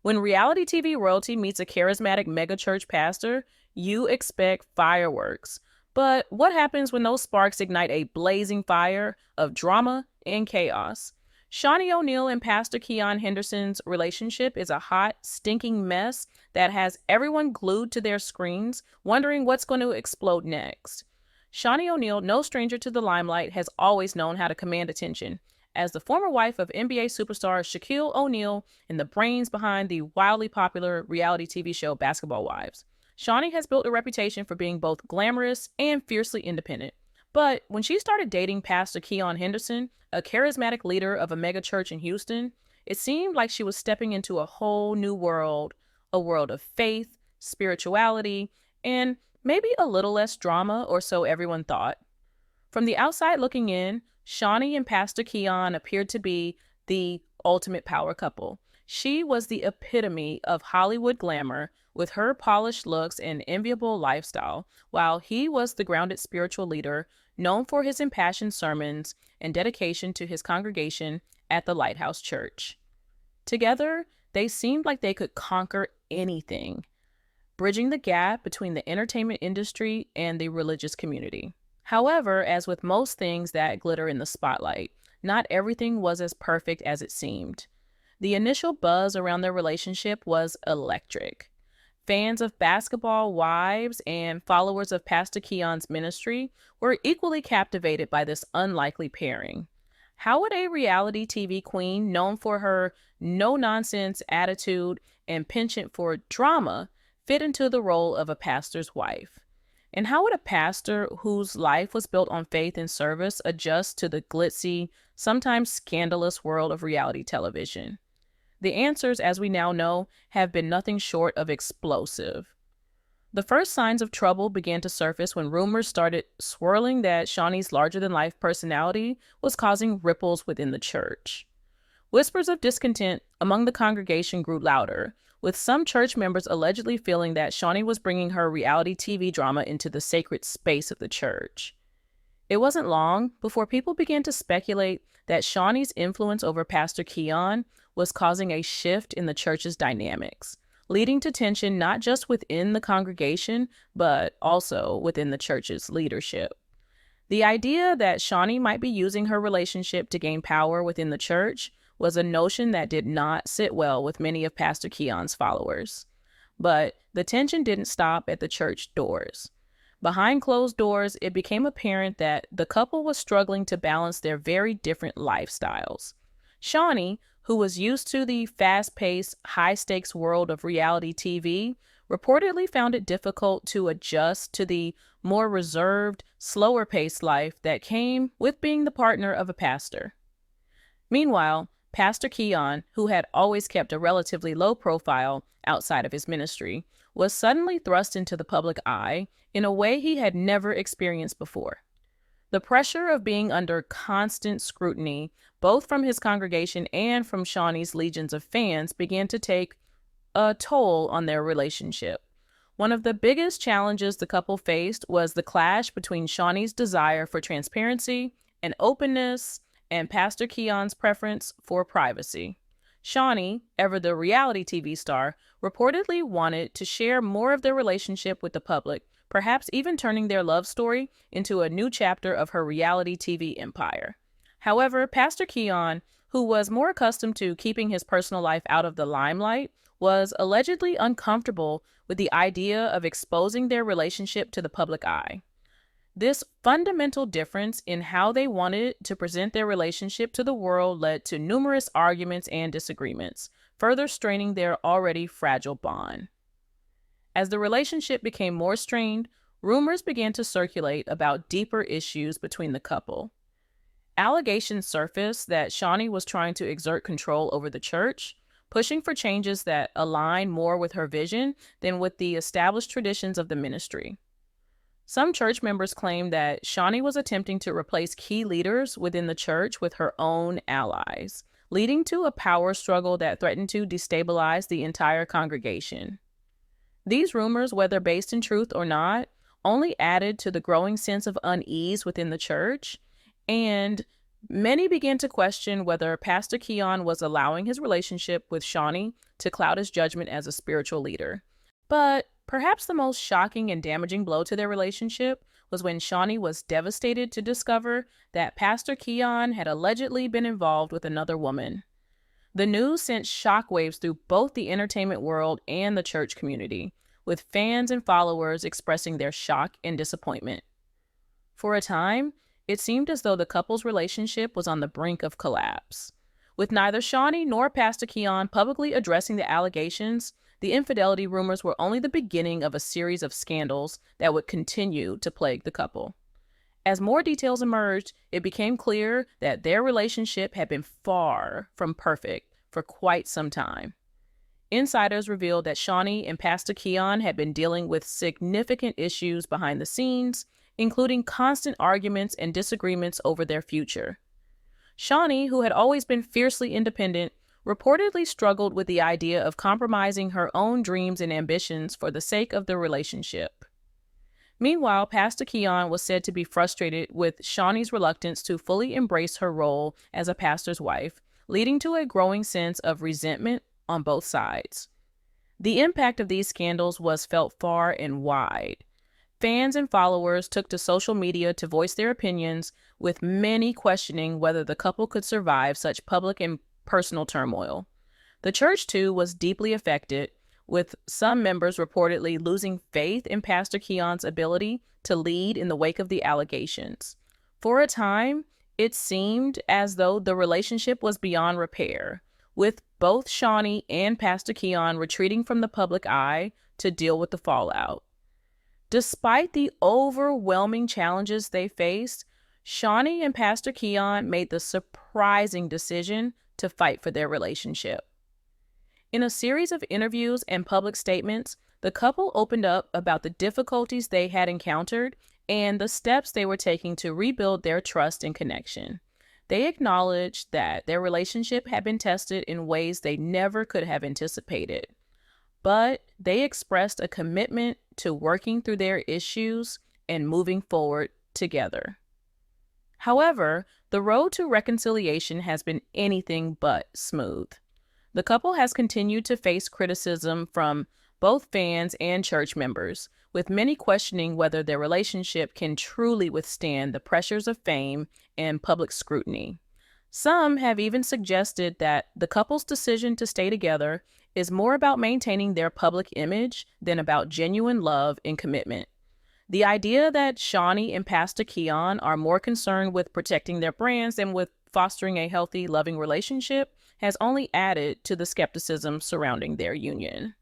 When reality TV royalty meets a charismatic megachurch pastor, you expect fireworks. But what happens when those sparks ignite a blazing fire of drama and chaos? Shaunie O'Neal and Pastor Keon Henderson's relationship is a hot, stinking mess that has everyone glued to their screens, wondering what's going to explode next. Shaunie O'Neal, no stranger to the limelight, has always known how to command attention. As the former wife of NBA superstar Shaquille O'Neal and the brains behind the wildly popular reality TV show Basketball Wives, Shaunie has built a reputation for being both glamorous and fiercely independent. But when she started dating Pastor Keon Henderson, a charismatic leader of a mega church in Houston, it seemed like she was stepping into a whole new world, a world of faith, spirituality, and maybe a little less drama, or so everyone thought. From the outside looking in, Shaunie and Pastor Keon appeared to be the ultimate power couple. She was the epitome of Hollywood glamour with her polished looks and enviable lifestyle, while he was the grounded spiritual leader known for his impassioned sermons and dedication to his congregation at the Lighthouse Church. Together, they seemed like they could conquer anything, bridging the gap between the entertainment industry and the religious community. However, as with most things that glitter in the spotlight, not everything was as perfect as it seemed. The initial buzz around their relationship was electric. Fans of Basketball Wives and followers of Pastor Keon's ministry were equally captivated by this unlikely pairing. How would a reality TV queen known for her no-nonsense attitude and penchant for drama fit into the role of a pastor's wife? And how would a pastor whose life was built on faith and service adjust to the glitzy, sometimes scandalous world of reality television? The answers, as we now know, have been nothing short of explosive. The first signs of trouble began to surface when rumors started swirling that Shaunie's larger-than-life personality was causing ripples within the church. Whispers of discontent among the congregation grew louder, with some church members allegedly feeling that Shaunie was bringing her reality TV drama into the sacred space of the church. It wasn't long before people began to speculate that Shaunie's influence over Pastor Keon was causing a shift in the church's dynamics, leading to tension not just within the congregation, but also within the church's leadership. The idea that Shaunie might be using her relationship to gain power within the church was a notion that did not sit well with many of Pastor Keon's followers. But the tension didn't stop at the church doors. Behind closed doors, it became apparent that the couple was struggling to balance their very different lifestyles. Shaunie, who was used to the fast-paced, high-stakes world of reality TV, reportedly found it difficult to adjust to the more reserved, slower-paced life that came with being the partner of a pastor. Meanwhile, Pastor Keon, who had always kept a relatively low profile outside of his ministry, was suddenly thrust into the public eye in a way he had never experienced before. The pressure of being under constant scrutiny, both from his congregation and from Shaunie's legions of fans, began to take a toll on their relationship. One of the biggest challenges the couple faced was the clash between Shaunie's desire for transparency and openness and Pastor Keon's preference for privacy. Shaunie, ever the reality TV star, reportedly wanted to share more of their relationship with the public, perhaps even turning their love story into a new chapter of her reality TV empire. However, Pastor Keon, who was more accustomed to keeping his personal life out of the limelight, was allegedly uncomfortable with the idea of exposing their relationship to the public eye. This fundamental difference in how they wanted to present their relationship to the world led to numerous arguments and disagreements, further straining their already fragile bond. As the relationship became more strained, rumors began to circulate about deeper issues between the couple. Allegations surfaced that Shaunie was trying to exert control over the church, pushing for changes that align more with her vision than with the established traditions of the ministry. Some church members claimed that Shaunie was attempting to replace key leaders within the church with her own allies, leading to a power struggle that threatened to destabilize the entire congregation. These rumors, whether based in truth or not, only added to the growing sense of unease within the church, and Many began to question whether Pastor Keon was allowing his relationship with Shaunie to cloud his judgment as a spiritual leader. But perhaps the most shocking and damaging blow to their relationship was when Shaunie was devastated to discover that Pastor Keon had allegedly been involved with another woman. The news sent shockwaves through both the entertainment world and the church community, with fans and followers expressing their shock and disappointment. For a time, it seemed as though the couple's relationship was on the brink of collapse. With neither Shaunie nor Pastor Keon publicly addressing the allegations, the infidelity rumors were only the beginning of a series of scandals that would continue to plague the couple. As more details emerged, it became clear that their relationship had been far from perfect for quite some time. Insiders revealed that Shaunie and Pastor Keon had been dealing with significant issues behind the scenes, including constant arguments and disagreements over their future. Shaunie, who had always been fiercely independent, reportedly struggled with the idea of compromising her own dreams and ambitions for the sake of the relationship. Meanwhile, Pastor Keon was said to be frustrated with Shaunie's reluctance to fully embrace her role as a pastor's wife, leading to a growing sense of resentment on both sides. The impact of these scandals was felt far and wide. Fans and followers took to social media to voice their opinions, with many questioning whether the couple could survive such public and personal turmoil. The church, too, was deeply affected, with some members reportedly losing faith in Pastor Keon's ability to lead in the wake of the allegations. For a time, it seemed as though the relationship was beyond repair, with both Shaunie and Pastor Keon retreating from the public eye to deal with the fallout. Despite the overwhelming challenges they faced, Shaunie and Pastor Keon made the surprising decision to fight for their relationship. In a series of interviews and public statements, the couple opened up about the difficulties they had encountered and the steps they were taking to rebuild their trust and connection. They acknowledged that their relationship had been tested in ways they never could have anticipated, but they expressed a commitment to working through their issues and moving forward together. However, the road to reconciliation has been anything but smooth. The couple has continued to face criticism from both fans and church members, with many questioning whether their relationship can truly withstand the pressures of fame and public scrutiny. Some have even suggested that the couple's decision to stay together is more about maintaining their public image than about genuine love and commitment. The idea that Shaunie and Pastor Keon are more concerned with protecting their brands than with fostering a healthy, loving relationship has only added to the skepticism surrounding their union.